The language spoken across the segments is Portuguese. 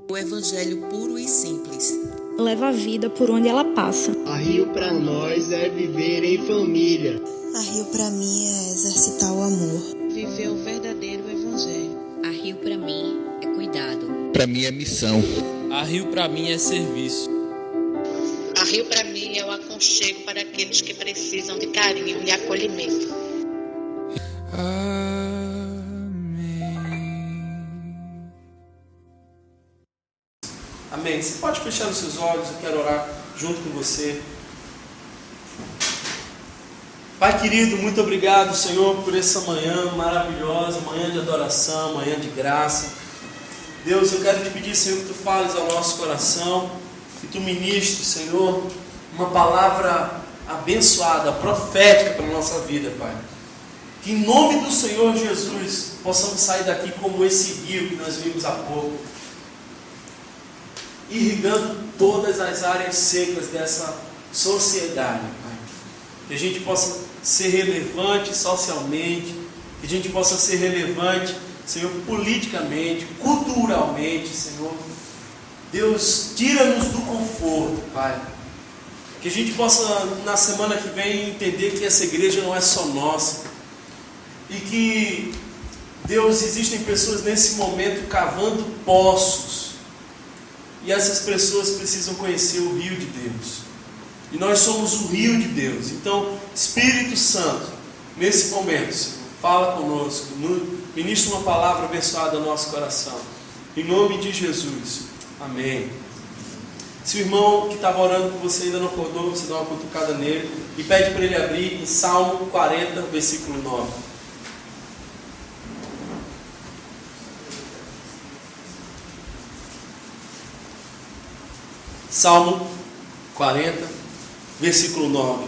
O evangelho puro e simples leva a vida por onde ela passa. A Rio para nós é viver em família. A Rio para mim é exercitar o amor. Viver o verdadeiro evangelho. A Rio para mim é cuidado. Para mim é missão. A Rio para mim é serviço. A Rio para mim é o aconchego para aqueles que precisam de carinho e acolhimento. Amém. Você pode fechar os seus olhos, eu quero orar junto com você. Pai querido, muito obrigado, Senhor, por essa manhã maravilhosa, manhã de adoração, manhã de graça. Deus, eu quero te pedir, Senhor, que Tu fales ao nosso coração, que Tu ministres, Senhor, uma palavra abençoada, profética para a nossa vida, Pai. Que em nome do Senhor Jesus possamos sair daqui como esse rio que nós vimos há pouco, irrigando todas as áreas secas dessa sociedade, Pai. Que a gente possa ser relevante socialmente, que a gente possa ser relevante, Senhor, politicamente, culturalmente, Senhor. Deus, tira-nos do conforto, Pai. Que a gente possa, na semana que vem, entender que essa igreja não é só nossa. E que, Deus, existem pessoas nesse momento cavando poços. E essas pessoas precisam conhecer o rio de Deus. E nós somos o rio de Deus. Então, Espírito Santo, nesse momento, Senhor, fala conosco, ministra uma palavra abençoada ao nosso coração. Em nome de Jesus. Amém. Se o irmão que estava orando por você ainda não acordou, você dá uma cutucada nele e pede para ele abrir em Salmo 40, versículo 9. Salmo 40, versículo 9.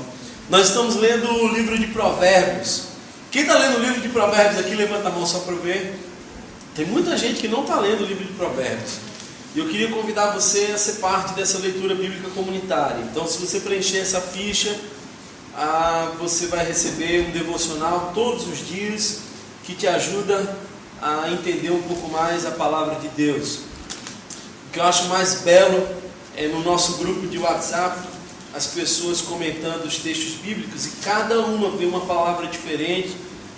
Nós estamos lendo o livro de Provérbios. Quem está lendo o livro de Provérbios aqui, levanta a mão só para eu ver. Tem muita gente que não está lendo o livro de Provérbios. E eu queria convidar você a ser parte dessa leitura bíblica comunitária. Então, se você preencher essa ficha, você vai receber um devocional todos os dias que te ajuda a entender um pouco mais a palavra de Deus. O que eu acho mais belo é no nosso grupo de WhatsApp, as pessoas comentando os textos bíblicos e cada uma vê uma palavra diferente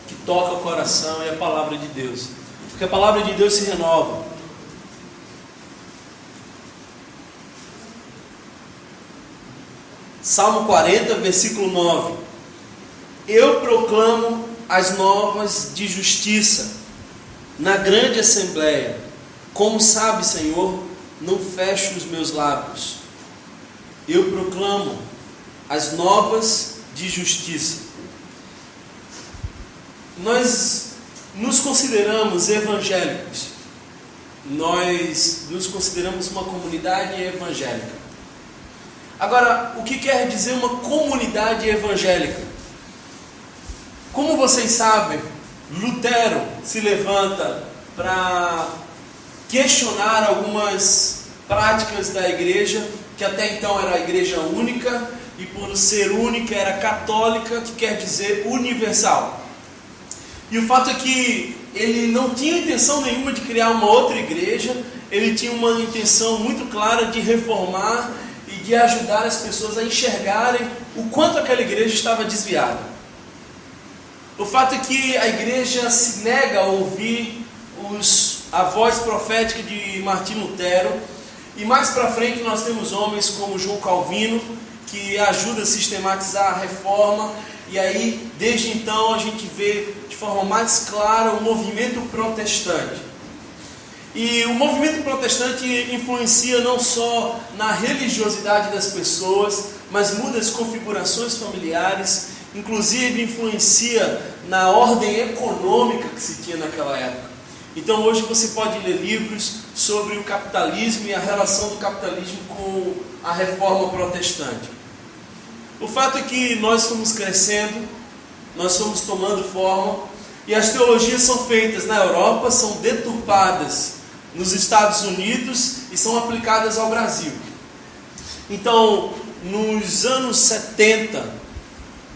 que toca o coração, é a palavra de Deus. Porque a palavra de Deus se renova. Salmo 40, versículo 9. Eu proclamo as novas de justiça na grande assembleia. Como sabe, Senhor, não fecho os meus lábios. Eu proclamo as novas de justiça. Nós nos consideramos evangélicos. Nós nos consideramos uma comunidade evangélica. Agora, o que quer dizer uma comunidade evangélica? Como vocês sabem, Lutero se levanta para questionar algumas práticas da igreja, que até então era a igreja única, e por ser única era católica, que quer dizer universal. E o fato é que ele não tinha intenção nenhuma de criar uma outra igreja, ele tinha uma intenção muito clara de reformar e de ajudar as pessoas a enxergarem o quanto aquela igreja estava desviada. O fato é que a igreja se nega a ouvir a voz profética de Martinho Lutero, e mais para frente nós temos homens como João Calvino, que ajuda a sistematizar a reforma, e aí desde então a gente vê de forma mais clara o movimento protestante. E o movimento protestante influencia não só na religiosidade das pessoas, mas muda as configurações familiares, inclusive influencia na ordem econômica que se tinha naquela época. Então hoje você pode ler livros sobre o capitalismo e a relação do capitalismo com a reforma protestante. O fato é que nós fomos crescendo, nós fomos tomando forma, e as teologias são feitas na Europa, são deturpadas nos Estados Unidos e são aplicadas ao Brasil. Então, nos anos 70,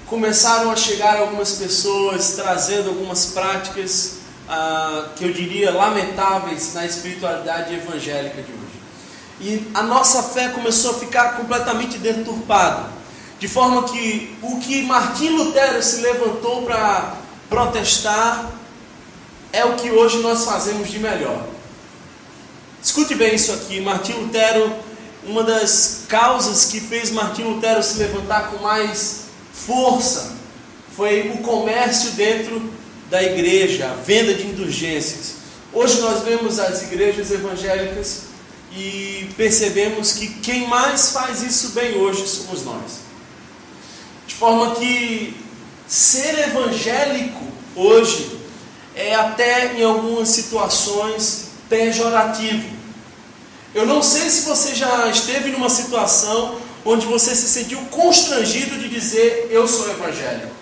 começaram a chegar algumas pessoas trazendo algumas práticas que eu diria lamentáveis na espiritualidade evangélica de hoje. e a nossa fé começou a ficar completamente deturpada. De forma que o que Martinho Lutero se levantou para protestar é o que hoje nós fazemos de melhor. Escute bem isso aqui. Martinho Lutero, uma das causas que fez Martinho Lutero se levantar com mais força foi o comércio dentro da igreja, a venda de indulgências. Hoje nós vemos as igrejas evangélicas e percebemos que quem mais faz isso bem hoje somos nós. De forma que ser evangélico hoje é até em algumas situações pejorativo. Eu não sei se você já esteve numa situação onde você se sentiu constrangido de dizer eu sou evangélico.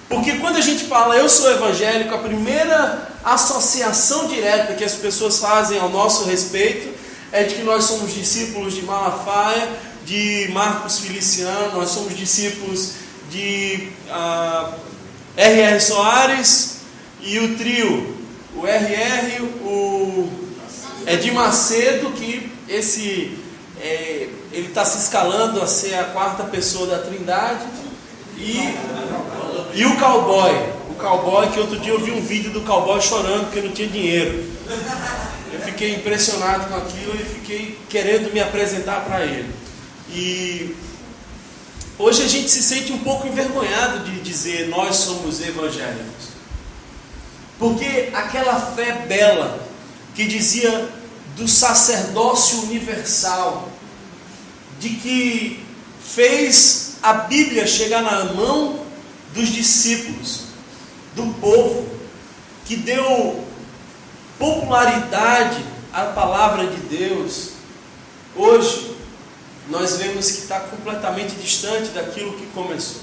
Porque quando a gente fala eu sou evangélico, a primeira associação direta que as pessoas fazem ao nosso respeito é de que nós somos discípulos de Malafaia, de Marcos Feliciano, nós somos discípulos de R.R. Soares e o trio, o R.R., o Edir Macedo, que ele está se escalando a ser a quarta pessoa da Trindade, e o cowboy, que outro dia eu vi um vídeo do cowboy chorando porque não tinha dinheiro. Eu fiquei impressionado com aquilo e fiquei querendo me apresentar para ele. E hoje a gente se sente um pouco envergonhado de dizer nós somos evangélicos, porque aquela fé bela que dizia do sacerdócio universal, de que fez a Bíblia chegar na mão dos discípulos, do povo, que deu popularidade à palavra de Deus, hoje nós vemos que está completamente distante daquilo que começou.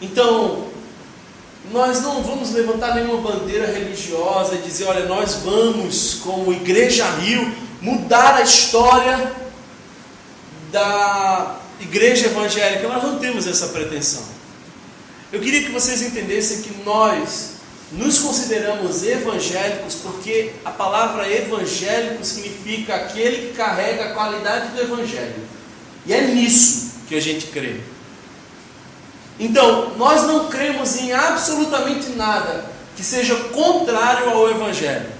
Então, nós não vamos levantar nenhuma bandeira religiosa e dizer, olha, nós vamos, como Igreja Rio, mudar a história da igreja evangélica. Nós não temos essa pretensão. Eu queria que vocês entendessem que nós nos consideramos evangélicos porque a palavra evangélico significa aquele que carrega a qualidade do evangelho. E é nisso que a gente crê. Então, nós não cremos em absolutamente nada que seja contrário ao evangelho.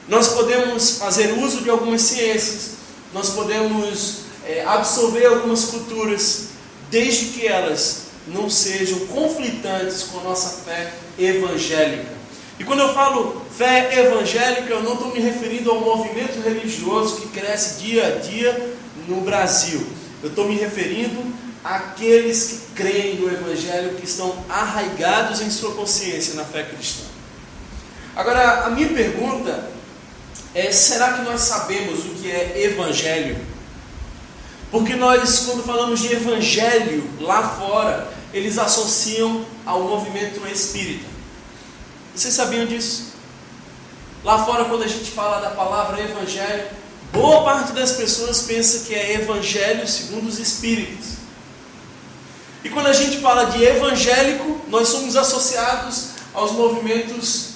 Nós podemos fazer uso de algumas ciências, nós podemos absorver algumas culturas, desde que elas não sejam conflitantes com a nossa fé evangélica. E quando eu falo fé evangélica, eu não estou me referindo ao movimento religioso que cresce dia a dia no Brasil. Eu estou me referindo àqueles que creem no evangelho, que estão arraigados em sua consciência na fé cristã. Agora, a minha pergunta é, será que nós sabemos o que é evangelho? Porque nós, quando falamos de evangelho lá fora, eles associam ao movimento espírita. Vocês sabiam disso? Lá fora, quando a gente fala da palavra evangelho, boa parte das pessoas pensa que é evangelho segundo os espíritos. E quando a gente fala de evangélico, nós somos associados aos movimentos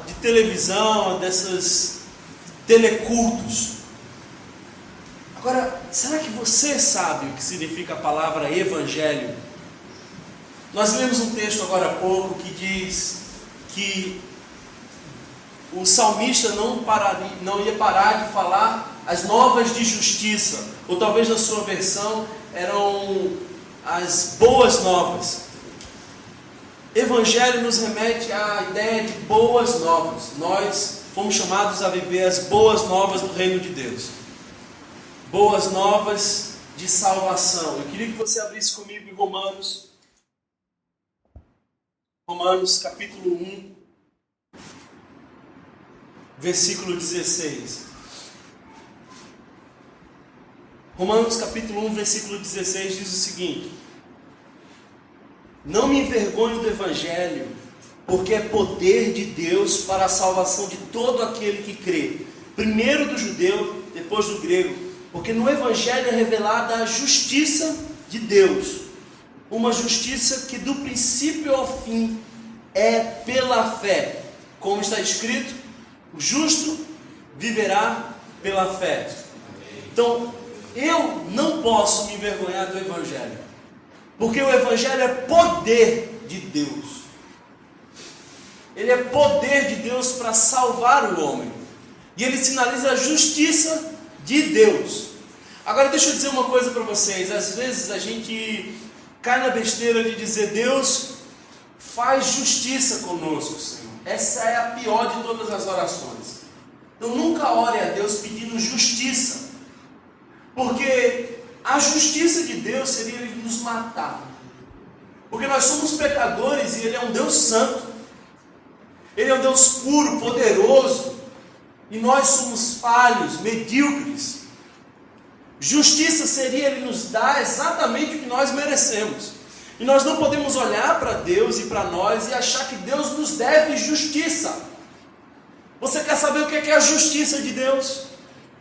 de televisão, desses telecultos. Agora, será que você sabe o que significa a palavra evangelho? Nós lemos um texto agora há pouco que diz que o salmista não ia parar de falar as novas de justiça, ou talvez na sua versão eram as boas novas. Evangelho nos remete à ideia de boas novas. Nós fomos chamados a viver as boas novas do reino de Deus. Boas novas de salvação. Eu queria que você abrisse comigo em Romanos capítulo 1, versículo 16. Romanos capítulo 1, versículo 16 diz o seguinte: não me envergonho do evangelho, porque é poder de Deus para a salvação de todo aquele que crê, primeiro do judeu, depois do grego. Porque no evangelho é revelada a justiça de Deus, uma justiça que do princípio ao fim é pela fé, como está escrito: o justo viverá pela fé. Então, eu não posso me envergonhar do Evangelho, porque o Evangelho é poder de Deus. Ele é poder de Deus para salvar o homem, e ele sinaliza a justiça de Deus. Agora deixa eu dizer uma coisa para vocês. Às vezes a gente cai na besteira de dizer: Deus, faz justiça conosco, Senhor. Essa é a pior de todas as orações. Então nunca ore a Deus pedindo justiça, porque a justiça de Deus seria Ele nos matar, porque nós somos pecadores e Ele é um Deus santo, Ele é um Deus puro, poderoso, e nós somos falhos, medíocres. Justiça seria Ele nos dar exatamente o que nós merecemos, e nós não podemos olhar para Deus e para nós e achar que Deus nos deve justiça. Você quer saber o que é a justiça de Deus?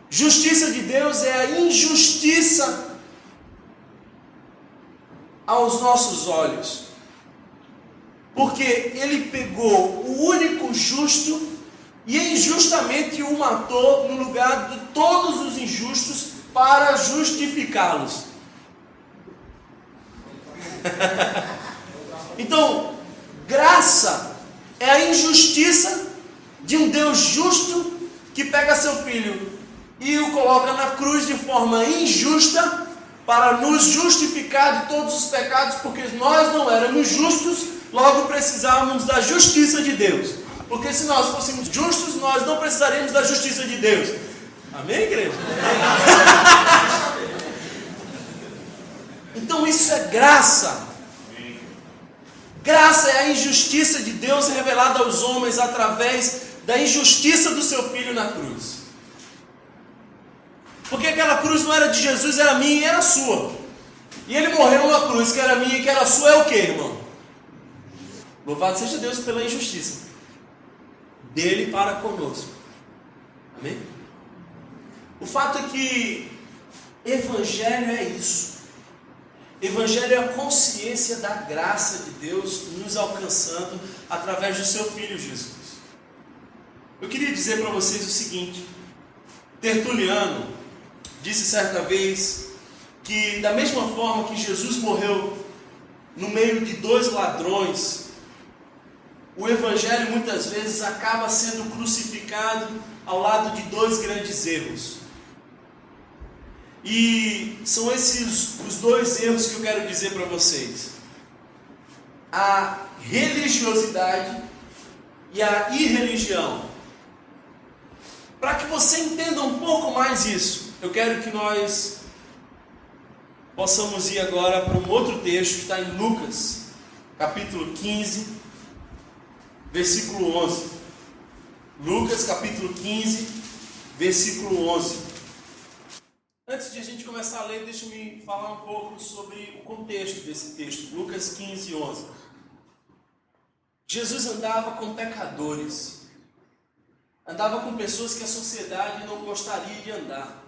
Justiça de Deus é a injustiça aos nossos olhos, porque Ele pegou o único justo e injustamente o matou no lugar de todos os injustos para justificá-los. Então, graça é a injustiça de um Deus justo que pega seu filho e o coloca na cruz de forma injusta para nos justificar de todos os pecados, porque nós não éramos justos, logo precisávamos da justiça de Deus. Porque se nós fôssemos justos, nós não precisaríamos da justiça de Deus. Amém, igreja? Então isso é graça. Graça é a injustiça de Deus revelada aos homens através da injustiça do seu filho na cruz. Porque aquela cruz não era de Jesus, era minha e era sua. E ele morreu numa cruz que era minha e que era sua, é o que, irmão? Louvado seja Deus pela injustiça dele para conosco. Amém? O fato é que Evangelho é isso. Evangelho é a consciência da graça de Deus nos alcançando através do seu Filho Jesus. Eu queria dizer para vocês o seguinte: Tertuliano disse certa vez que da mesma forma que Jesus morreu no meio de dois ladrões, o Evangelho muitas vezes acaba sendo crucificado ao lado de dois grandes erros. E são esses os dois erros que eu quero dizer para vocês: a religiosidade e a irreligião. Para que você entenda um pouco mais isso, eu quero que nós possamos ir agora para um outro texto que está em Lucas, capítulo 15, versículo 11. Lucas, capítulo 15, versículo 11. Antes de a gente começar a ler, deixa eu me falar um pouco sobre o contexto desse texto. Lucas 15, 11. Jesus andava com pecadores. Andava com pessoas que a sociedade não gostaria de andar.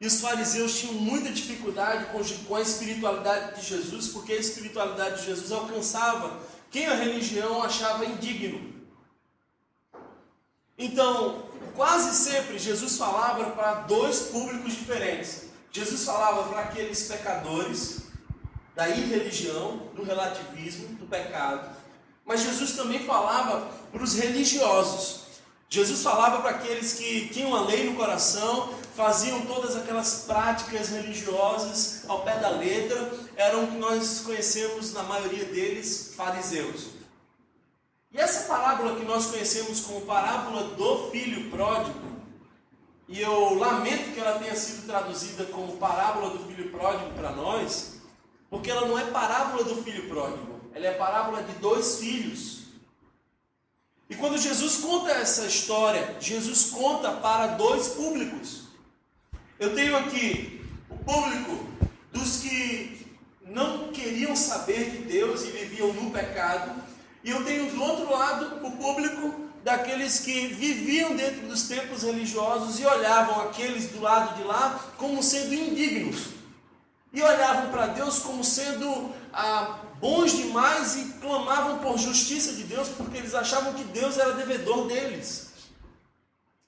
E os fariseus tinham muita dificuldade com a espiritualidade de Jesus, porque a espiritualidade de Jesus alcançava quem a religião achava indigno. Então, quase sempre Jesus falava para dois públicos diferentes. Jesus falava para aqueles pecadores da irreligião, do relativismo, do pecado. Mas Jesus também falava para os religiosos. Jesus falava para aqueles que tinham a lei no coração, faziam todas aquelas práticas religiosas ao pé da letra, eram o que nós conhecemos, na maioria deles, fariseus. E essa parábola que nós conhecemos como parábola do filho pródigo, e eu lamento que ela tenha sido traduzida como parábola do filho pródigo para nós, porque ela não é parábola do filho pródigo, ela é parábola de dois filhos. E quando Jesus conta essa história, Jesus conta para dois públicos. Eu tenho aqui o público dos que não queriam saber de Deus e viviam no pecado. E eu tenho do outro lado o público daqueles que viviam dentro dos templos religiosos e olhavam aqueles do lado de lá como sendo indignos. E olhavam para Deus como sendo bons demais e clamavam por justiça de Deus, porque eles achavam que Deus era devedor deles.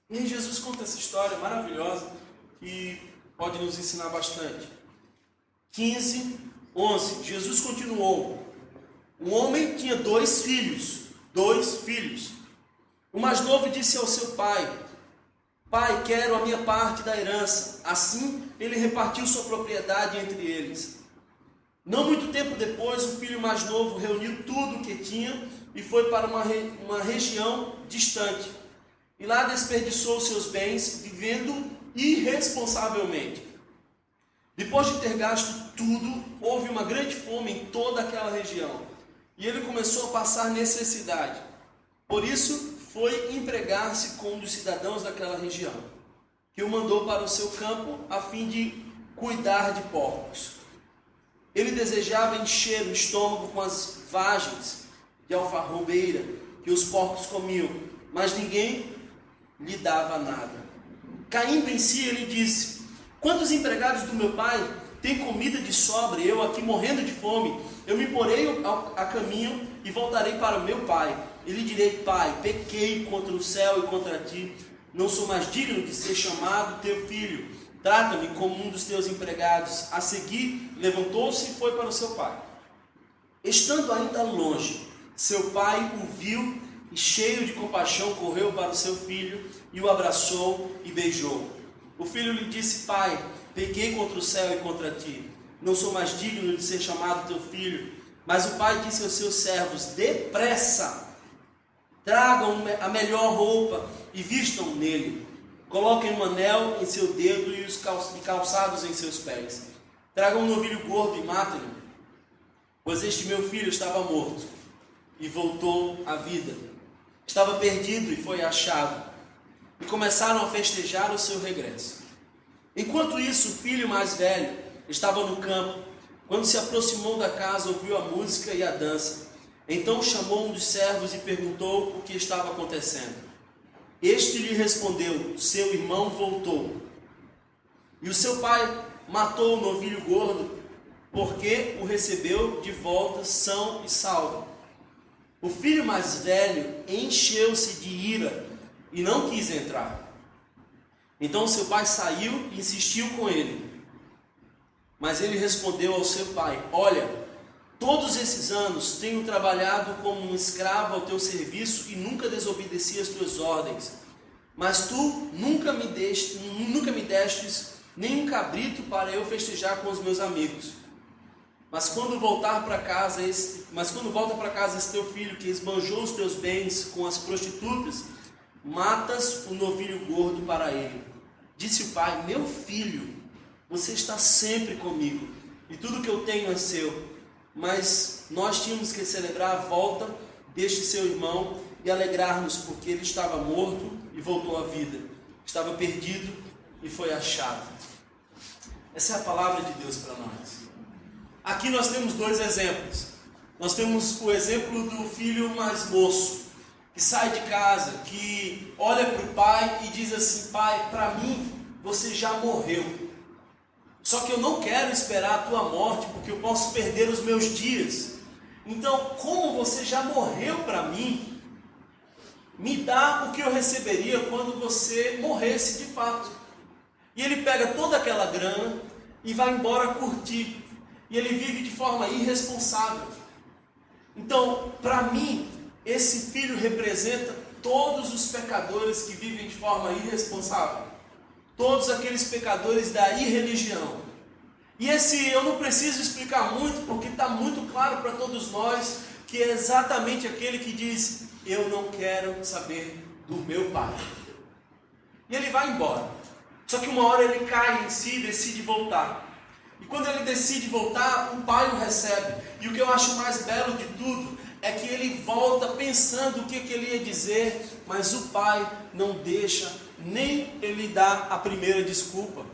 E aí Jesus conta essa história maravilhosa que pode nos ensinar bastante. 15:11, Jesus continuou. Um homem tinha 2 filhos. O mais novo disse ao seu pai: Pai, quero a minha parte da herança. Assim, ele repartiu sua propriedade entre eles. Não muito tempo depois, o filho mais novo reuniu tudo o que tinha e foi para uma região distante. E lá desperdiçou seus bens, vivendo irresponsavelmente. Depois de ter gasto tudo, houve uma grande fome em toda aquela região. E ele começou a passar necessidade. Por isso, foi empregar-se com um dos cidadãos daquela região, que o mandou para o seu campo a fim de cuidar de porcos. Ele desejava encher o estômago com as vagens de alfarrobeira que os porcos comiam, mas ninguém lhe dava nada. Caindo em si, ele disse: Quantos empregados do meu pai têm comida de sobra, e eu aqui morrendo de fome? Eu me porei a caminho e voltarei para o meu pai. E lhe direi: Pai, pequei contra o céu e contra ti, não sou mais digno de ser chamado teu filho. Trata-me como um dos teus empregados. A seguir, levantou-se e foi para o seu pai. Estando ainda longe, seu pai o viu e, cheio de compaixão, correu para o seu filho e o abraçou e beijou. O filho lhe disse: Pai, pequei contra o céu e contra ti, não sou mais digno de ser chamado teu filho. Mas o pai disse aos seus servos: Depressa, tragam a melhor roupa e vistam nele. Coloquem um anel em seu dedo e calçados em seus pés. Tragam um novilho gordo e matem-no, pois este meu filho estava morto e voltou à vida. Estava perdido e foi achado. E começaram a festejar o seu regresso. Enquanto isso, o filho mais velho estava no campo. Quando se aproximou da casa, ouviu a música e a dança. Então chamou um dos servos e perguntou o que estava acontecendo. Este lhe respondeu: Seu irmão voltou. E o seu pai matou o novilho gordo, porque o recebeu de volta são e salvo. O filho mais velho encheu-se de ira e não quis entrar. Então seu pai saiu e insistiu com ele. Mas ele respondeu ao seu pai: Olha, todos esses anos tenho trabalhado como um escravo ao teu serviço e nunca desobedeci às tuas ordens. Mas tu nunca me destes nem um cabrito para eu festejar com os meus amigos. Mas quando volta para casa esse teu filho que esbanjou os teus bens com as prostitutas, matas o novilho gordo para ele. Disse o pai: Meu filho, você está sempre comigo e tudo que eu tenho é seu. Mas nós tínhamos que celebrar a volta deste seu irmão e alegrar-nos, porque ele estava morto e voltou à vida, estava perdido e foi achado. Essa é a palavra de Deus para nós. Aqui nós temos 2 exemplos. Nós temos o exemplo do filho mais moço, que sai de casa, que olha para o pai e diz assim: Pai, para mim você já morreu. Só que eu não quero esperar a tua morte, porque eu posso perder os meus dias. Então, como você já morreu para mim, me dá o que eu receberia quando você morresse de fato. E ele pega toda aquela grana e vai embora curtir. E ele vive de forma irresponsável. Então, para mim, esse filho representa todos os pecadores que vivem de forma irresponsável. Todos aqueles pecadores da irreligião. E esse eu não preciso explicar muito, porque está muito claro para todos nós que é exatamente aquele que diz: eu não quero saber do meu pai. E ele vai embora. Só que uma hora ele cai em si e decide voltar. E quando ele decide voltar, o pai o recebe. E o que eu acho mais belo de tudo é que ele volta pensando o que ele ia dizer, mas o pai não deixa nem ele dar a primeira desculpa.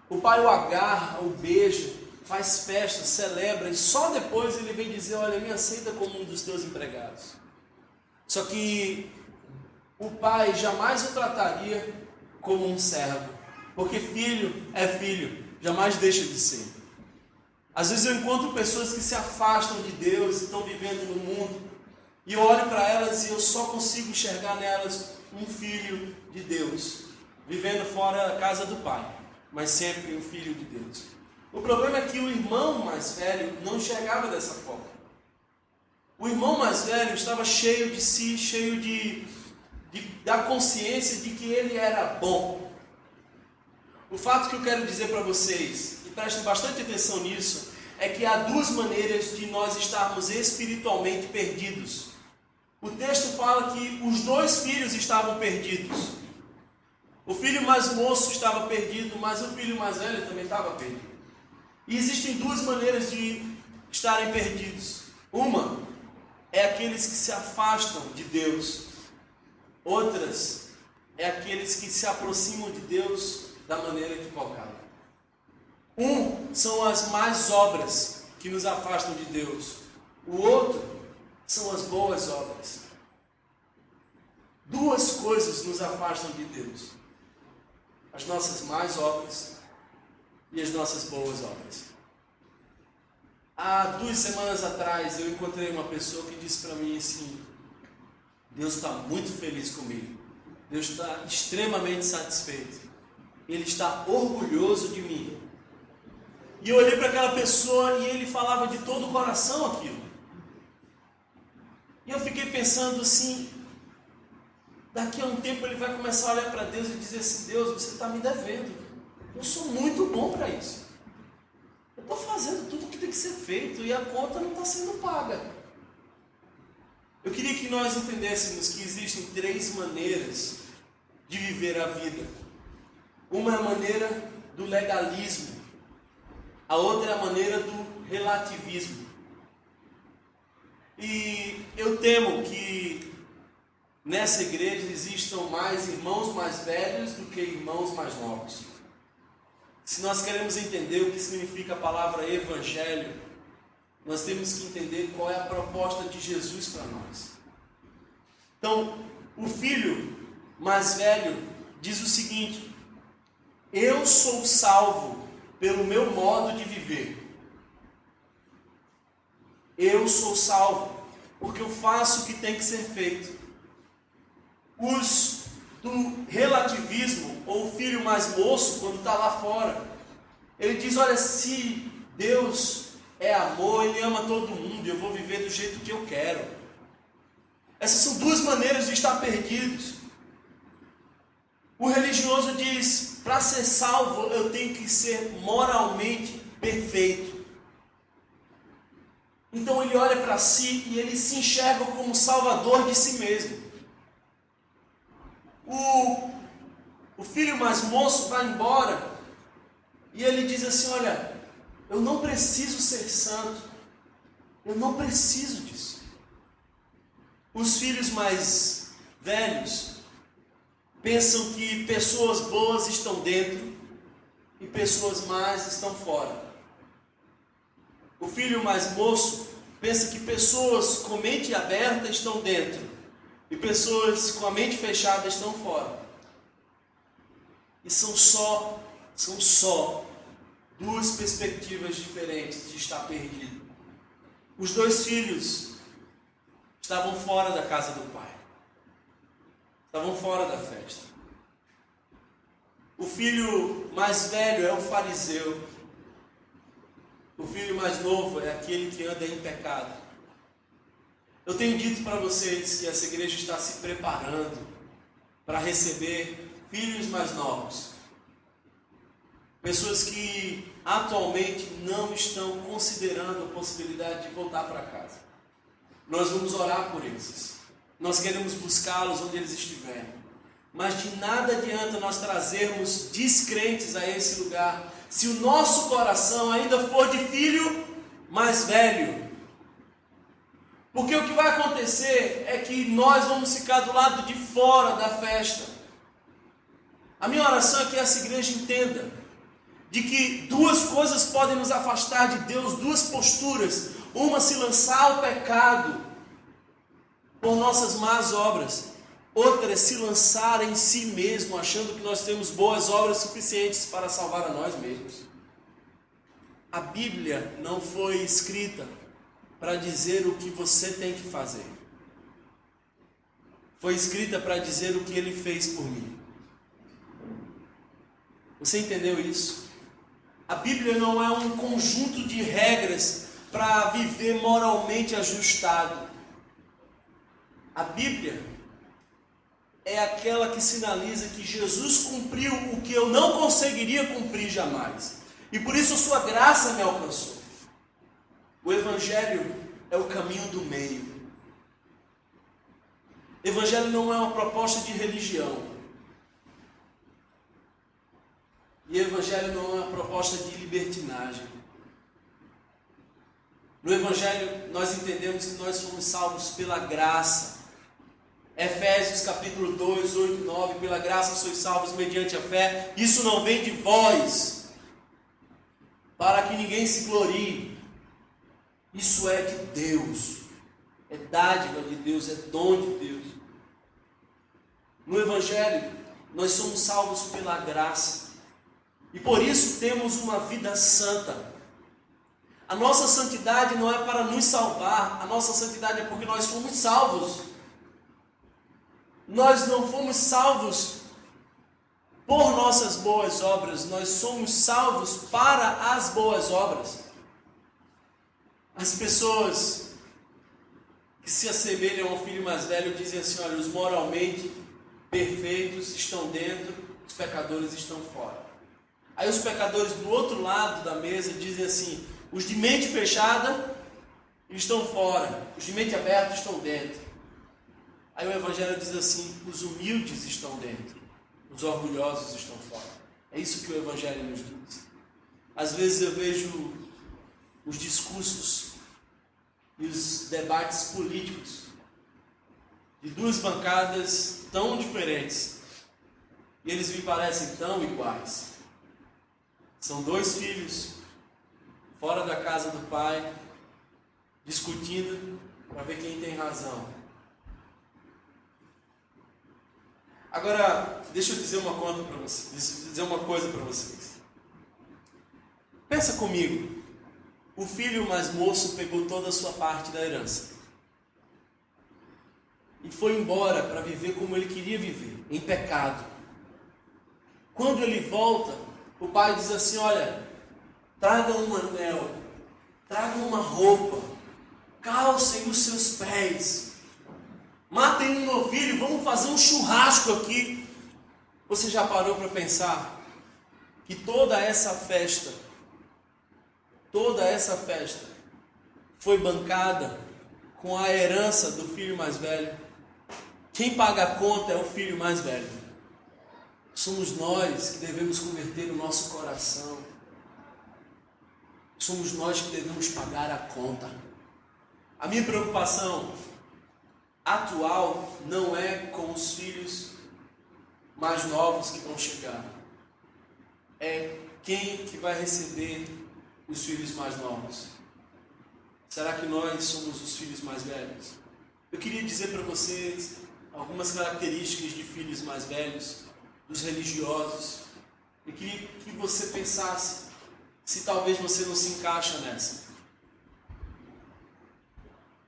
O pai o agarra, o beija, faz festa, celebra, e só depois ele vem dizer: olha, me aceita como um dos teus empregados. Só que o pai jamais o trataria como um servo, porque filho é filho, jamais deixa de ser. Às vezes eu encontro pessoas que se afastam de Deus e estão vivendo no mundo, e eu olho para elas e eu só consigo enxergar nelas um filho de Deus. vivendo fora da casa do pai, mas sempre um filho de Deus. O problema é que o irmão mais velho não enxergava dessa forma. O irmão mais velho estava cheio de si, cheio da consciência de que ele era bom. O fato que eu quero dizer para vocês, e prestem bastante atenção nisso, é que há duas maneiras de nós estarmos espiritualmente perdidos. O texto fala que os dois filhos estavam perdidos. O filho mais moço estava perdido, mas o filho mais velho também estava perdido. E existem duas maneiras de estarem perdidos. Uma é aqueles que se afastam de Deus. Outras é aqueles que se aproximam de Deus da maneira equivocada. São as más obras que nos afastam de Deus. O outro são as boas obras. Duas coisas nos afastam de Deus: as nossas más obras e as nossas boas obras. Há 2 semanas atrás eu encontrei uma pessoa que disse para mim assim: Deus está muito feliz comigo, Deus está extremamente satisfeito, Ele está orgulhoso de mim. E eu olhei para aquela pessoa e ele falava de todo o coração aquilo. E eu fiquei pensando assim, daqui a um tempo ele vai começar a olhar para Deus e dizer assim: Deus, você está me devendo, eu sou muito bom para isso, eu estou fazendo tudo o que tem que ser feito e a conta não está sendo paga. Eu queria que nós entendêssemos que existem 3 maneiras de viver a vida. Uma é a maneira do legalismo, a outra é a maneira do relativismo. E eu temo que nessa igreja existam mais irmãos mais velhos do que irmãos mais novos. Se nós queremos entender o que significa a palavra evangelho, nós temos que entender qual é a proposta de Jesus para nós. Então, o filho mais velho diz o seguinte: eu sou salvo pelo meu modo de viver. Eu sou salvo porque eu faço o que tem que ser feito. Os do relativismo, ou o filho mais moço, quando está lá fora, ele diz: olha, se Deus é amor, Ele ama todo mundo, e eu vou viver do jeito que eu quero. Essas são 2 maneiras de estar perdidos. O religioso diz: para ser salvo eu tenho que ser moralmente perfeito. Então ele olha para si e ele se enxerga como salvador de si mesmo. O filho mais moço vai embora e ele diz assim: olha, eu não preciso ser santo, eu não preciso disso. Os filhos mais velhos pensam que pessoas boas estão dentro e pessoas más estão fora. O filho mais moço pensa que pessoas com mente aberta estão dentro e pessoas com a mente fechada estão fora. E são só 2 perspectivas diferentes de estar perdido. Os 2 filhos estavam fora da casa do pai. Estavam fora da festa. O filho mais velho é o fariseu. O filho mais novo é aquele que anda em pecado. Eu tenho dito para vocês que essa igreja está se preparando para receber filhos mais novos. Pessoas que atualmente não estão considerando a possibilidade de voltar para casa. Nós vamos orar por esses. Nós queremos buscá-los onde eles estiverem. Mas de nada adianta nós trazermos descrentes a esse lugar se o nosso coração ainda for de filho mais velho. Porque o que vai acontecer é que nós vamos ficar do lado de fora da festa. A minha oração é que essa igreja entenda de que 2 coisas podem nos afastar de Deus, 2 posturas. Uma, se lançar ao pecado por nossas más obras. Outra é se lançar em si mesmo, achando que nós temos boas obras suficientes para salvar a nós mesmos. A Bíblia não foi escrita para dizer o que você tem que fazer. Foi escrita para dizer o que Ele fez por mim. Você entendeu isso? A Bíblia não é um conjunto de regras para viver moralmente ajustado. A Bíblia é aquela que sinaliza que Jesus cumpriu o que eu não conseguiria cumprir jamais. E por isso sua graça me alcançou. O Evangelho é o caminho do meio. Evangelho não é uma proposta de religião. E Evangelho não é uma proposta de libertinagem. No Evangelho nós entendemos que nós somos salvos pela graça. Efésios capítulo 2, 8 e 9, pela graça sois salvos mediante a fé. Isso não vem de vós, para que ninguém se glorie. Isso é de Deus. É dádiva de Deus, é dom de Deus. No Evangelho nós somos salvos pela graça. E por isso temos uma vida santa. A nossa santidade não é para nos salvar, a nossa santidade é porque nós fomos salvos. Nós não fomos salvos por nossas boas obras, nós somos salvos para as boas obras. As pessoas que se assemelham ao filho mais velho dizem assim: olha, os moralmente perfeitos estão dentro, os pecadores estão fora. Aí os pecadores do outro lado da mesa dizem assim: os de mente fechada estão fora, os de mente aberta estão dentro. Aí o Evangelho diz assim: os humildes estão dentro, os orgulhosos estão fora. É isso que o Evangelho nos diz. Às vezes eu vejo os discursos e os debates políticos de duas bancadas tão diferentes, e eles me parecem tão iguais. São dois filhos fora da casa do pai, discutindo para ver quem tem razão. Agora, deixa eu dizer uma coisa para vocês. Pensa comigo. O filho mais moço pegou toda a sua parte da herança e foi embora para viver como ele queria viver, em pecado. Quando ele volta, o pai diz assim: olha, traga um anel, traga uma roupa, calcem os seus pés, matem um novilho, vamos fazer um churrasco aqui. Você já parou para pensar que toda essa festa foi bancada com a herança do filho mais velho? Quem paga a conta é o filho mais velho. Somos nós que devemos converter o nosso coração. Somos nós que devemos pagar a conta. A minha preocupação atual não é com os filhos mais novos que vão chegar. É quem que vai receber os filhos mais novos. Será que nós somos os filhos mais velhos? Eu queria dizer para vocês algumas características de filhos mais velhos, dos religiosos. Eu queria que você pensasse se talvez você não se encaixa nessa.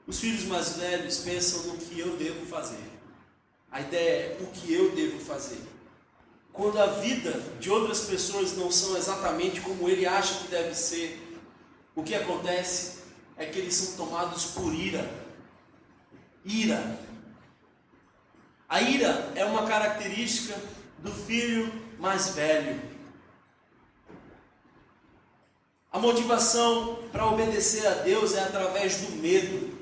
Os filhos mais velhos pensam no que eu devo fazer. A ideia é o que eu devo fazer. Quando a vida de outras pessoas não são exatamente como ele acha que deve ser, o que acontece é que eles são tomados por ira. Ira. A ira é uma característica do filho mais velho. A motivação para obedecer a Deus é através do medo.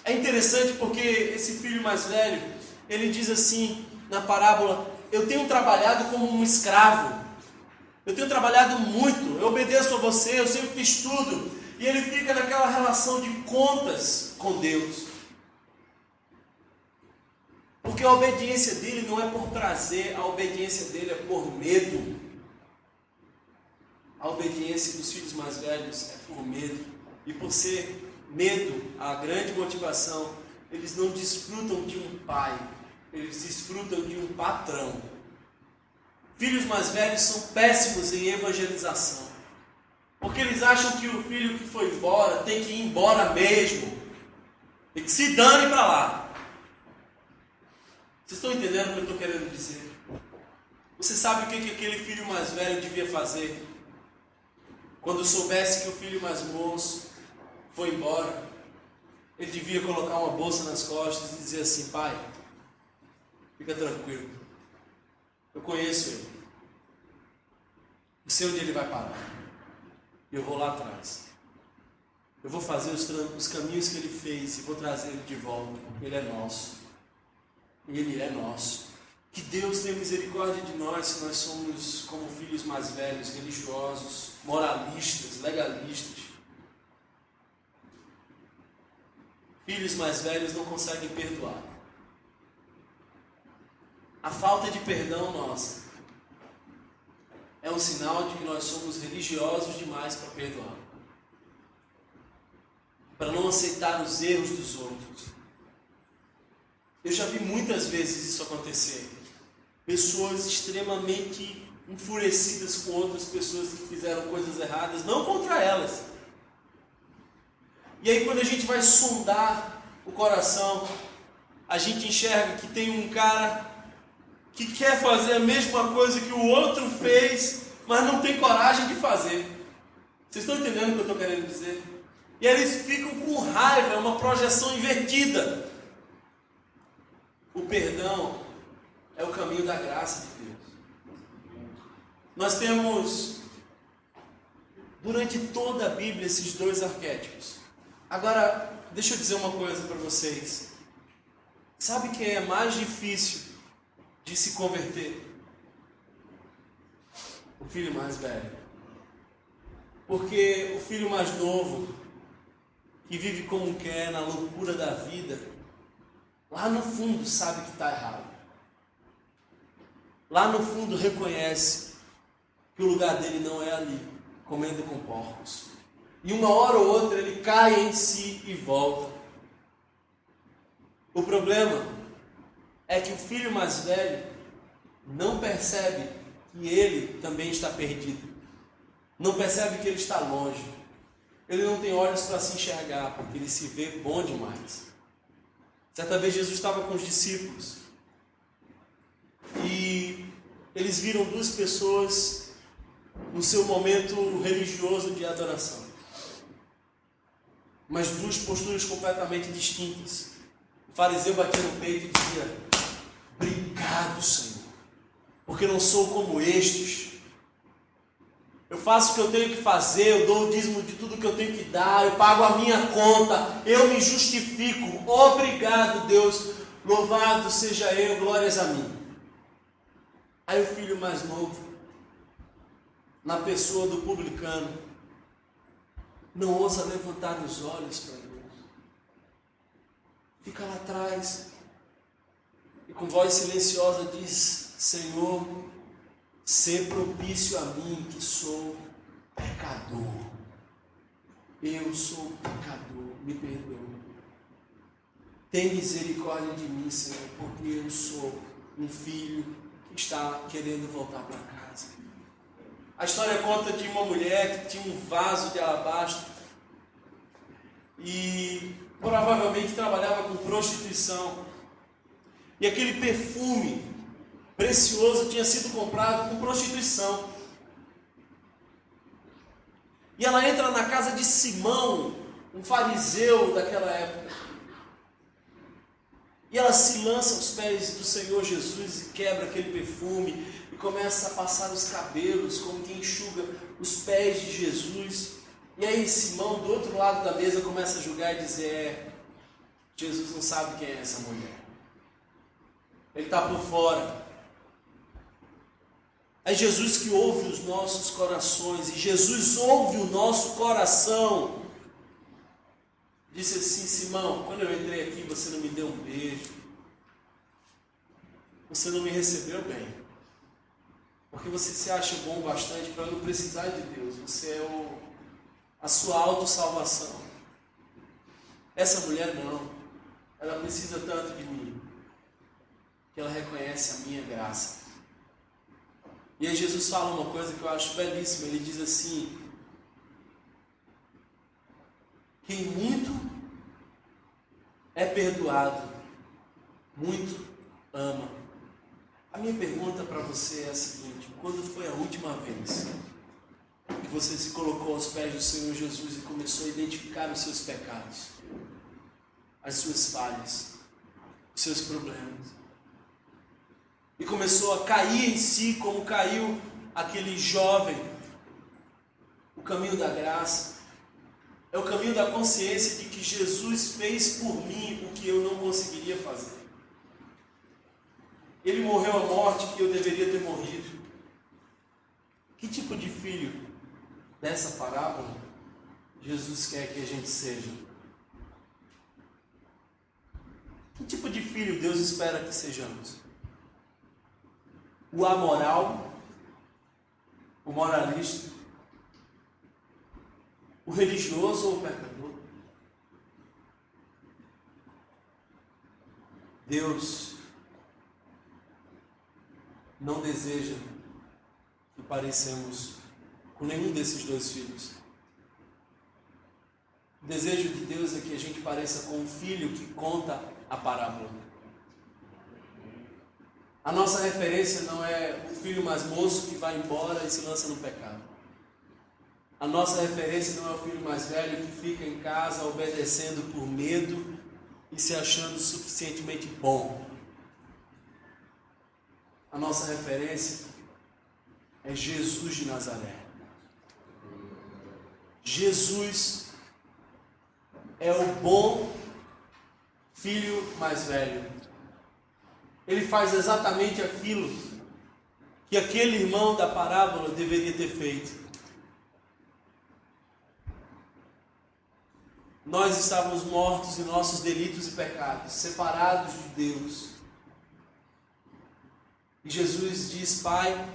É interessante porque esse filho mais velho, ele diz assim na parábola: eu tenho trabalhado como um escravo, eu tenho trabalhado muito, eu obedeço a você, eu sempre fiz tudo. E ele fica naquela relação de contas com Deus. Porque a obediência dele não é por prazer, a obediência dele é por medo. A obediência dos filhos mais velhos é por medo. E por ser medo a grande motivação, eles não desfrutam de um pai, eles desfrutam de um patrão. Filhos mais velhos são péssimos em evangelização, porque eles acham que o filho que foi embora tem que ir embora mesmo, tem que se dane para lá. Vocês estão entendendo o que eu estou querendo dizer? Você sabe o que aquele filho mais velho devia fazer? Quando soubesse que o filho mais moço foi embora, ele devia colocar uma bolsa nas costas e dizer assim: pai, fica tranquilo, eu conheço ele, eu sei onde ele vai parar, eu vou lá atrás, eu vou fazer os caminhos que ele fez e vou trazer ele de volta, porque ele é nosso, ele é nosso. Que Deus tenha misericórdia de nós, se nós somos como filhos mais velhos, religiosos, moralistas, legalistas. Filhos mais velhos não conseguem perdoar. A falta de perdão nossa é um sinal de que nós somos religiosos demais para perdoar, para não aceitar os erros dos outros. Eu já vi muitas vezes isso acontecer. Pessoas extremamente enfurecidas com outras pessoas que fizeram coisas erradas, não contra elas. E aí quando a gente vai sondar o coração, a gente enxerga que tem um cara que quer fazer a mesma coisa que o outro fez, mas não tem coragem de fazer. Vocês estão entendendo o que eu estou querendo dizer? E aí eles ficam com raiva, é uma projeção invertida. O perdão é o caminho da graça de Deus. Nós temos, durante toda a Bíblia, esses dois arquétipos. Agora, deixa eu dizer uma coisa para vocês. Sabe quem é mais difícil de se converter? O filho mais velho. Porque o filho mais novo, que vive como quer, na loucura da vida, lá no fundo sabe que está errado. Lá no fundo reconhece que o lugar dele não é ali, comendo com porcos. E uma hora ou outra ele cai em si e volta. O problema é que o filho mais velho não percebe que ele também está perdido. Não percebe que ele está longe. Ele não tem olhos para se enxergar, porque ele se vê bom demais. Certa vez Jesus estava com os discípulos e eles viram duas pessoas no seu momento religioso de adoração, mas duas posturas completamente distintas. O fariseu batia no peito e dizia: obrigado, Senhor, porque não sou como estes. Eu faço o que eu tenho que fazer, eu dou o dízimo de tudo que eu tenho que dar, eu pago a minha conta, eu me justifico. Obrigado, Deus, louvado seja eu, glórias a mim. Aí o filho mais novo, na pessoa do publicano, não ousa levantar os olhos para Deus. Fica lá atrás e com voz silenciosa diz: Senhor, sê propício a mim, que sou pecador. Eu sou pecador, me perdoa. Tem misericórdia de mim, Senhor, porque eu sou um filho que está querendo voltar para casa. A história conta de uma mulher que tinha um vaso de alabastro e provavelmente trabalhava com prostituição. E aquele perfume precioso tinha sido comprado com prostituição. E ela entra na casa de Simão, um fariseu daquela época. E ela se lança aos pés do Senhor Jesus e quebra aquele perfume e começa a passar os cabelos, como quem enxuga os pés de Jesus. E aí Simão, do outro lado da mesa, começa a julgar e dizer: Jesus não sabe quem é essa mulher. Ele está por fora. É Jesus que ouve os nossos corações, e Jesus ouve o nosso coração. Disse assim: Simão, quando eu entrei aqui, você não me deu um beijo, você não me recebeu bem, porque você se acha bom bastante para não precisar de Deus, você é a sua autossalvação. Essa mulher não, ela precisa tanto de mim, que ela reconhece a minha graça. E aí Jesus fala uma coisa que eu acho belíssima. Ele diz assim: quem muito é perdoado, muito ama. A minha pergunta para você é a seguinte: quando foi a última vez que você se colocou aos pés do Senhor Jesus e começou a identificar os seus pecados, as suas falhas, os seus problemas, e começou a cair em si como caiu aquele jovem? O caminho da graça é o caminho da consciência de que Jesus fez por mim o que eu não conseguiria fazer. Ele morreu a morte que eu deveria ter morrido. Que tipo de filho dessa parábola Jesus quer que a gente seja? Que tipo de filho Deus espera que sejamos? O amoral, o moralista, o religioso ou o pecador? Deus não deseja que parecemos com nenhum desses dois filhos. O desejo de Deus é que a gente pareça com o filho que conta a parábola. A nossa referência não é o filho mais moço que vai embora e se lança no pecado. A nossa referência não é o filho mais velho que fica em casa obedecendo por medo e se achando suficientemente bom. A nossa referência é Jesus de Nazaré. Jesus é o bom filho mais velho. Ele faz exatamente aquilo que aquele irmão da parábola deveria ter feito. Nós estávamos mortos em nossos delitos e pecados, separados de Deus. E Jesus diz: Pai,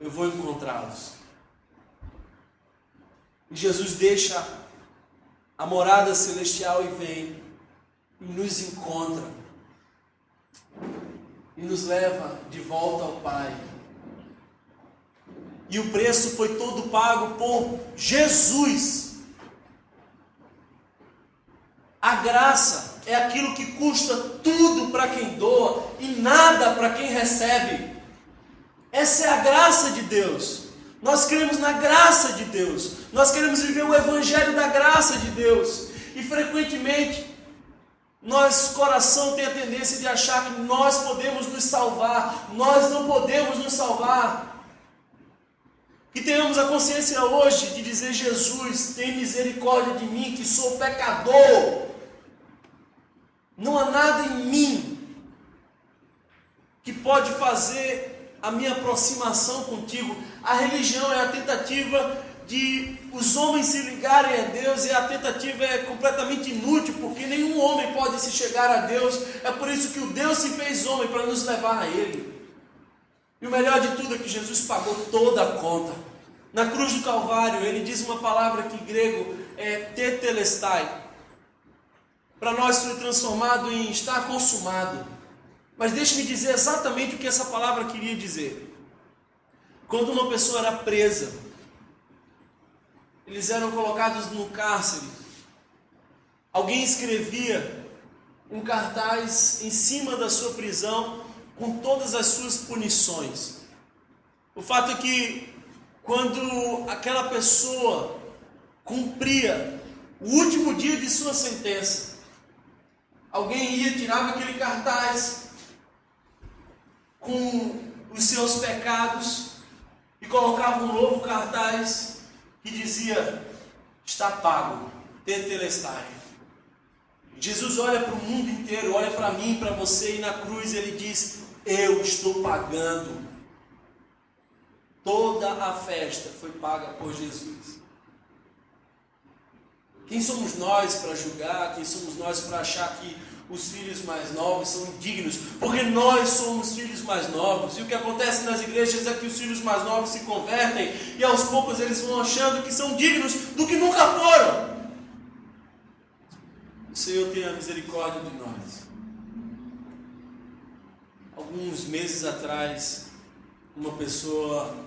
eu vou encontrá-los. E Jesus deixa a morada celestial e vem e nos encontra e nos leva de volta ao Pai. E o preço foi todo pago por Jesus. A graça é aquilo que custa tudo para quem doa e nada para quem recebe. Essa é a graça de Deus. Nós cremos na graça de Deus. Nós queremos viver o evangelho da graça de Deus. E frequentemente, nosso coração tem a tendência de achar que nós podemos nos salvar. Nós não podemos nos salvar. Que tenhamos a consciência hoje de dizer: Jesus, tem misericórdia de mim, que sou pecador. Não há nada em mim que pode fazer a minha aproximação contigo. A religião é a tentativa de os homens se ligarem a Deus, e a tentativa é completamente inútil, porque nenhum homem pode se chegar a Deus. É por isso que o Deus se fez homem, para nos levar a Ele. E o melhor de tudo é que Jesus pagou toda a conta. Na cruz do Calvário, Ele diz uma palavra que em grego é tetelestai. Para nós foi transformado em está consumado. Mas deixe-me dizer exatamente o que essa palavra queria dizer. Quando uma pessoa era presa, eles eram colocados no cárcere, alguém escrevia um cartaz em cima da sua prisão com todas as suas punições. O fato é que quando aquela pessoa cumpria o último dia de sua sentença, alguém ia, tirava aquele cartaz com os seus pecados e colocava um novo cartaz que dizia: está pago, tetelestai. Jesus olha para o mundo inteiro, olha para mim, para você, e na cruz Ele diz: eu estou pagando. Toda a festa foi paga por Jesus. Quem somos nós para julgar? Quem somos nós para achar que os filhos mais novos são indignos? Porque nós somos filhos mais novos. E o que acontece nas igrejas é que os filhos mais novos se convertem e aos poucos eles vão achando que são dignos do que nunca foram. O Senhor tenha misericórdia de nós. Alguns meses atrás, uma pessoa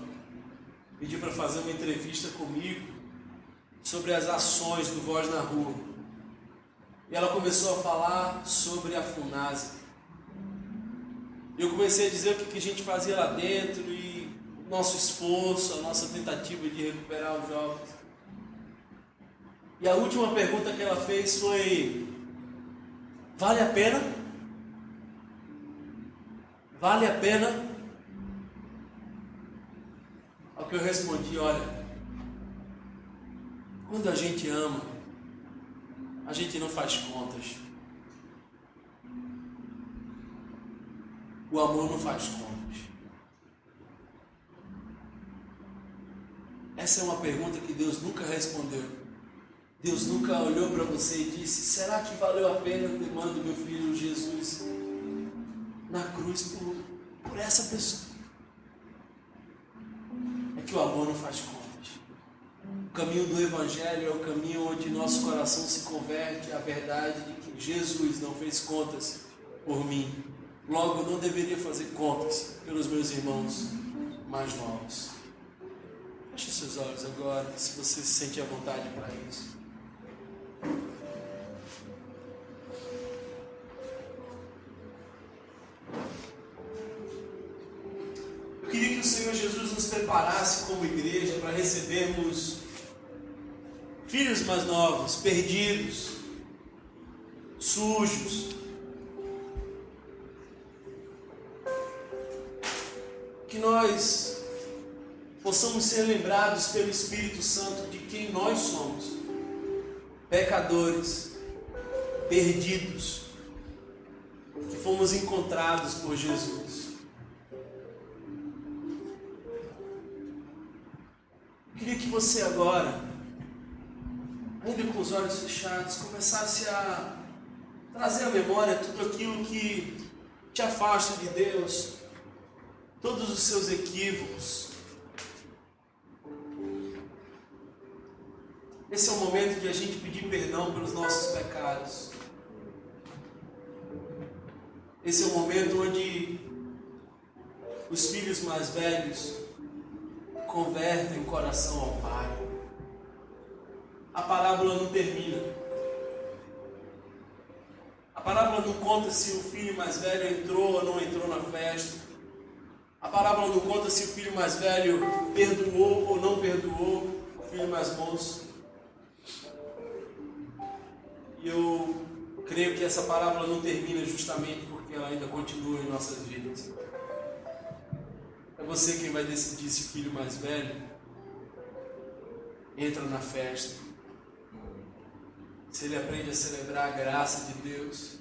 pediu para fazer uma entrevista comigo sobre as ações do Voz na Rua. E ela começou a falar sobre a FUNASA. Eu comecei a dizer o que a gente fazia lá dentro e nosso esforço, a nossa tentativa de recuperar os jovens. E a última pergunta que ela fez foi: vale a pena? Vale a pena? Ao que eu respondi: olha, quando a gente ama, a gente não faz contas. O amor não faz contas. Essa é uma pergunta que Deus nunca respondeu. Deus nunca olhou para você e disse: será que valeu a pena ter mandado meu filho Jesus na cruz por essa pessoa? É que o amor não faz contas. O caminho do Evangelho é o caminho onde nosso coração se converte à verdade de que Jesus não fez contas por mim. Logo, não deveria fazer contas pelos meus irmãos mais novos. Feche seus olhos agora, se você se sente à vontade para isso. Eu queria que o Senhor Jesus nos preparasse como igreja para recebermos filhos mais novos, perdidos, sujos. Que nós possamos ser lembrados pelo Espírito Santo de quem nós somos. Pecadores, perdidos, que fomos encontrados por Jesus. Eu queria que você agora, ainda com os olhos fechados, começasse a trazer à memória tudo aquilo que te afasta de Deus, todos os seus equívocos. Esse é o momento de a gente pedir perdão pelos nossos pecados. Esse é o momento onde os filhos mais velhos convertem o coração ao Pai. A parábola não termina. A parábola não conta se o filho mais velho entrou ou não entrou na festa. A parábola não conta se o filho mais velho perdoou ou não perdoou o filho mais moço. E eu creio que essa parábola não termina justamente porque ela ainda continua em nossas vidas. É você quem vai decidir se o filho mais velho entra na festa, se ele aprende a celebrar a graça de Deus.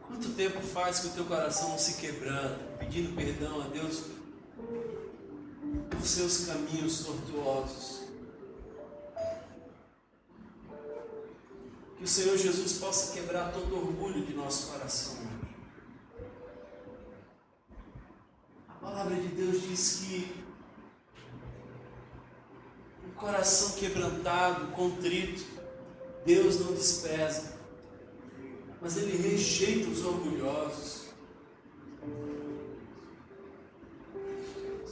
Quanto tempo faz que o teu coração se quebranta, pedindo perdão a Deus por seus caminhos tortuosos? Que o Senhor Jesus possa quebrar todo orgulho de nosso coração. A palavra de Deus diz que o coração quebrantado, contrito, Deus não despreza, mas Ele rejeita os orgulhosos.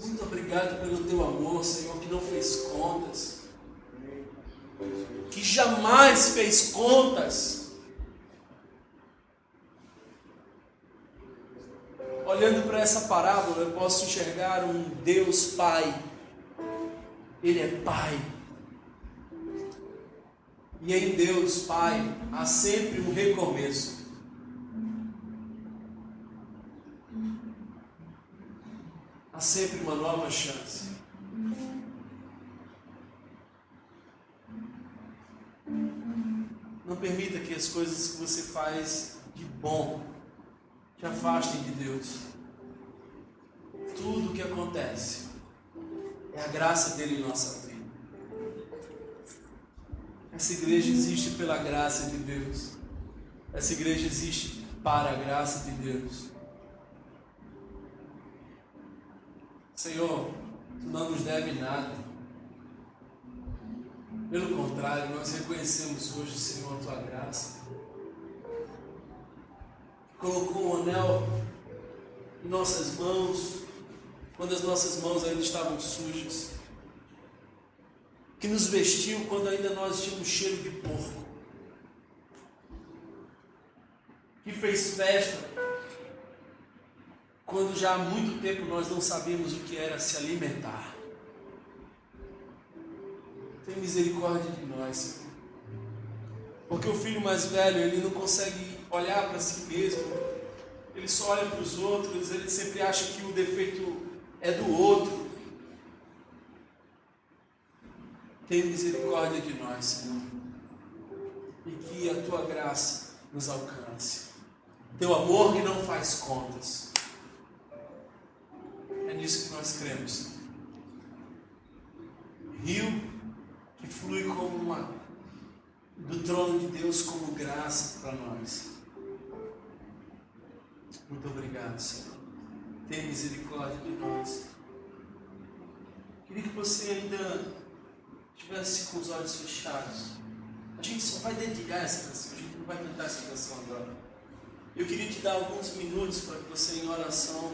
Muito obrigado pelo teu amor, Senhor, que não fez contas, que jamais fez contas. Olhando para essa parábola, eu posso enxergar um Deus Pai. Ele é Pai. E em Deus Pai há sempre um recomeço. Há sempre uma nova chance. Não permita que as coisas que você faz de bom te afastem de Deus. Tudo o que acontece é a graça dele em nossa vida. Essa igreja existe pela graça de Deus. Essa igreja existe para a graça de Deus. Senhor, Tu não nos deve nada. Pelo contrário, nós reconhecemos hoje, Senhor, a Tua graça. Colocou um anel em nossas mãos, quando as nossas mãos ainda estavam sujas. que nos vestiu quando ainda nós tínhamos cheiro de porco, que fez festa quando já há muito tempo nós não sabíamos o que era se alimentar. Tem misericórdia de nós, Senhor. Porque o filho mais velho, ele não consegue olhar para si mesmo, ele só olha para os outros, ele sempre acha que o defeito é do outro. Tem misericórdia de nós, Senhor, e que a Tua graça nos alcance. Teu amor que não faz contas. É nisso que nós cremos, Senhor. Rio que flui como do trono de Deus como graça para nós. Muito obrigado, Senhor. Tenha misericórdia de nós. Queria que você ainda estivesse com os olhos fechados. A gente só vai dedilhar essa canção, a gente não vai cantar essa canção agora. Eu queria te dar alguns minutos para que você, em oração,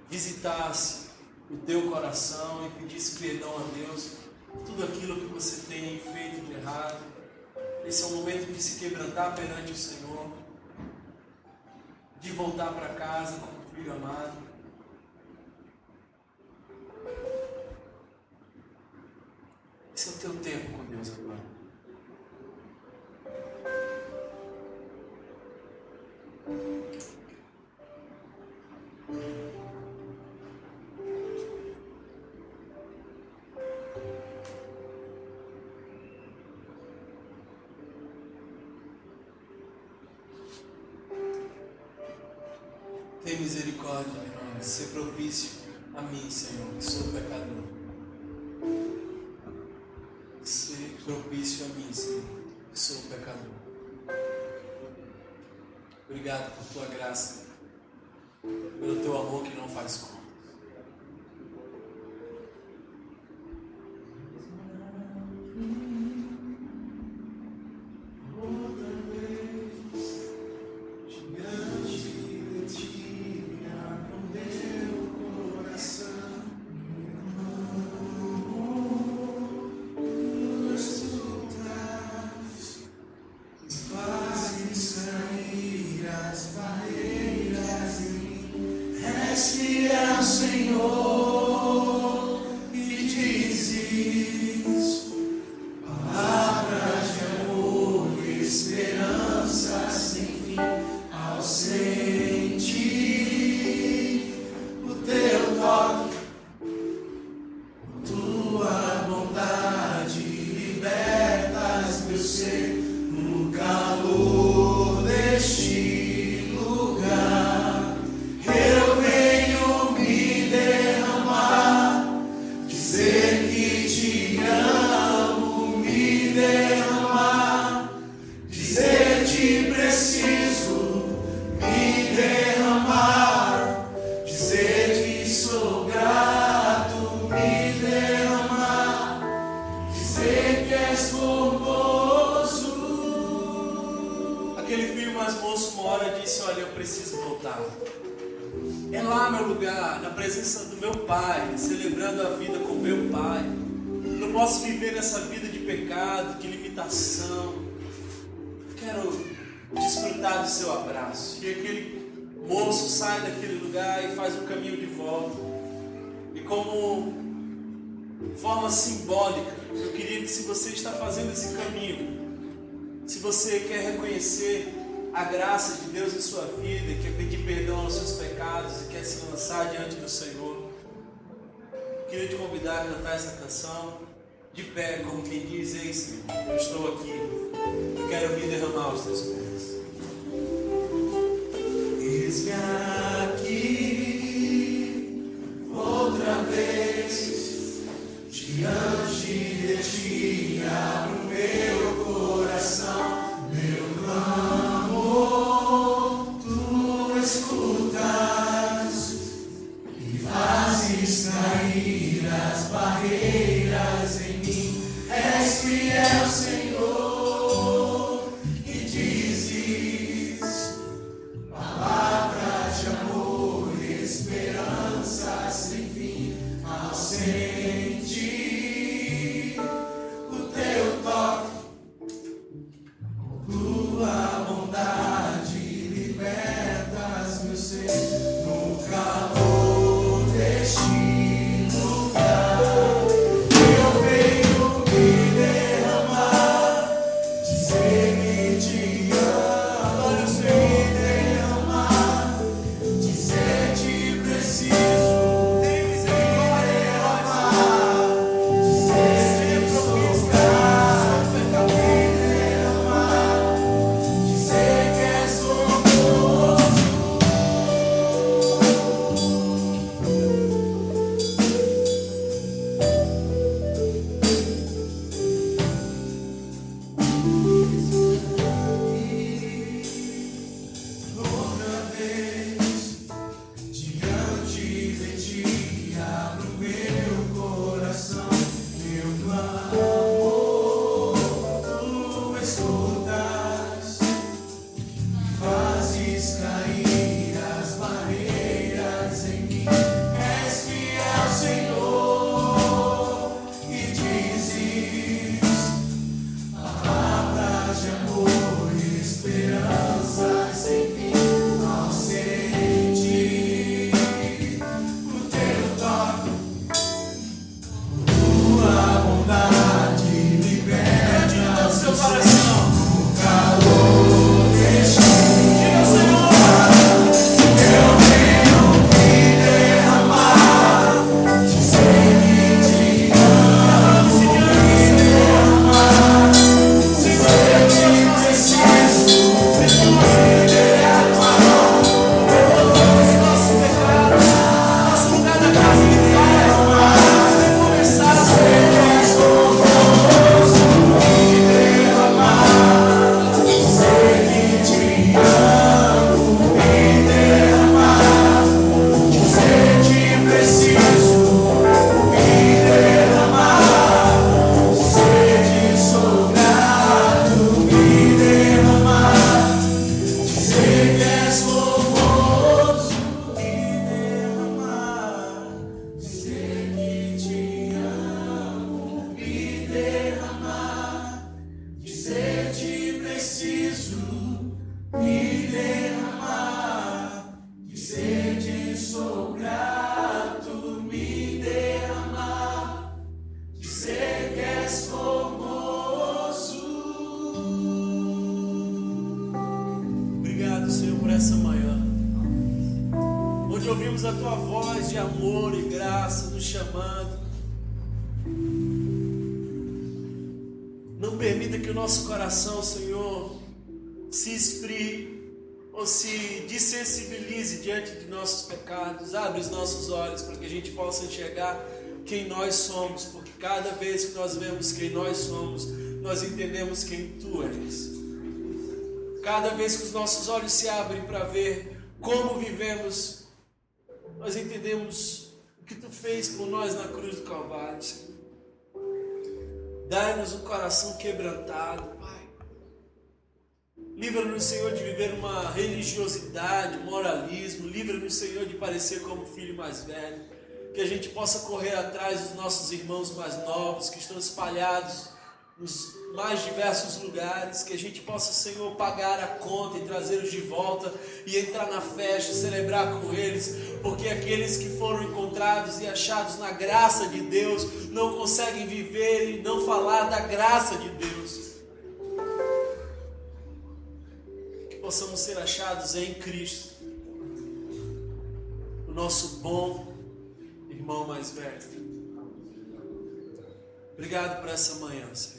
visitasse o teu coração e pedisse perdão a Deus por tudo aquilo que você tem feito de errado. Esse é o momento de se quebrantar perante o Senhor, de voltar para casa como filho amado. Esse é o teu tempo com Deus agora. Tem misericórdia de nós, ser propício a mim, Senhor, que sou pecador. Ser propício a mim, Senhor, que sou pecador. Obrigado por Tua graça, pelo Teu amor que não faz contas. É lá meu lugar, na presença do meu Pai, celebrando a vida com meu Pai. Não posso viver nessa vida de pecado, de limitação. Quero desfrutar do seu abraço. E aquele moço sai daquele lugar e faz o caminho de volta. E como forma simbólica, eu queria que, se você está fazendo esse caminho, se você quer reconhecer a graça de Deus em sua vida, quer pedir perdão aos seus pecados e quer se lançar diante do Senhor, queria te convidar a cantar essa canção de pé, como quem diz: ei, Senhor, eu estou aqui, eu quero me derramar aos teus pés. Eis-me aqui outra vez, diante de ti, abro meu coração, meu clamor, tu escutas e fazes cair as barreiras em mim. És fiel, Senhor, e dizes Essa manhã, onde ouvimos a Tua voz de amor e graça nos chamando. Não permita que o nosso coração, Senhor, se esfrie ou se dessensibilize diante de nossos pecados. Abre os nossos olhos para que a gente possa enxergar quem nós somos, porque cada vez que nós vemos quem nós somos, nós entendemos quem Tu és. Cada vez que os nossos olhos se abrem para ver como vivemos, nós entendemos o que Tu fez por nós na cruz do Calvário, Senhor. Dai-nos um coração quebrantado, Pai. Livra-nos, Senhor, de viver uma religiosidade, moralismo. Livra-nos, Senhor, de parecer como filho mais velho. Que a gente possa correr atrás dos nossos irmãos mais novos, que estão espalhados nos mais diversos lugares, que a gente possa, Senhor, pagar a conta e trazê-los de volta e entrar na festa, celebrar com eles, porque aqueles que foram encontrados e achados na graça de Deus não conseguem viver e não falar da graça de Deus. Que possamos ser achados em Cristo, o nosso bom irmão mais velho. Obrigado por essa manhã, Senhor.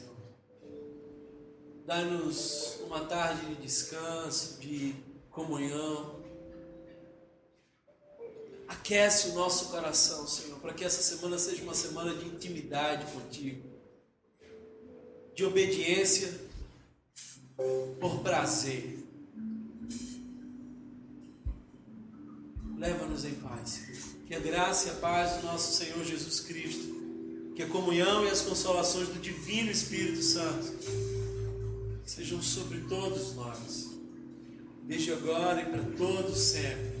Dá-nos uma tarde de descanso, de comunhão. Aquece o nosso coração, Senhor, para que essa semana seja uma semana de intimidade contigo, de obediência por prazer. Leva-nos em paz, Senhor. Que a graça e a paz do nosso Senhor Jesus Cristo, que a comunhão e as consolações do Divino Espírito Santo sejam sobre todos nós, desde agora e para todos sempre.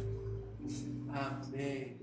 Amém.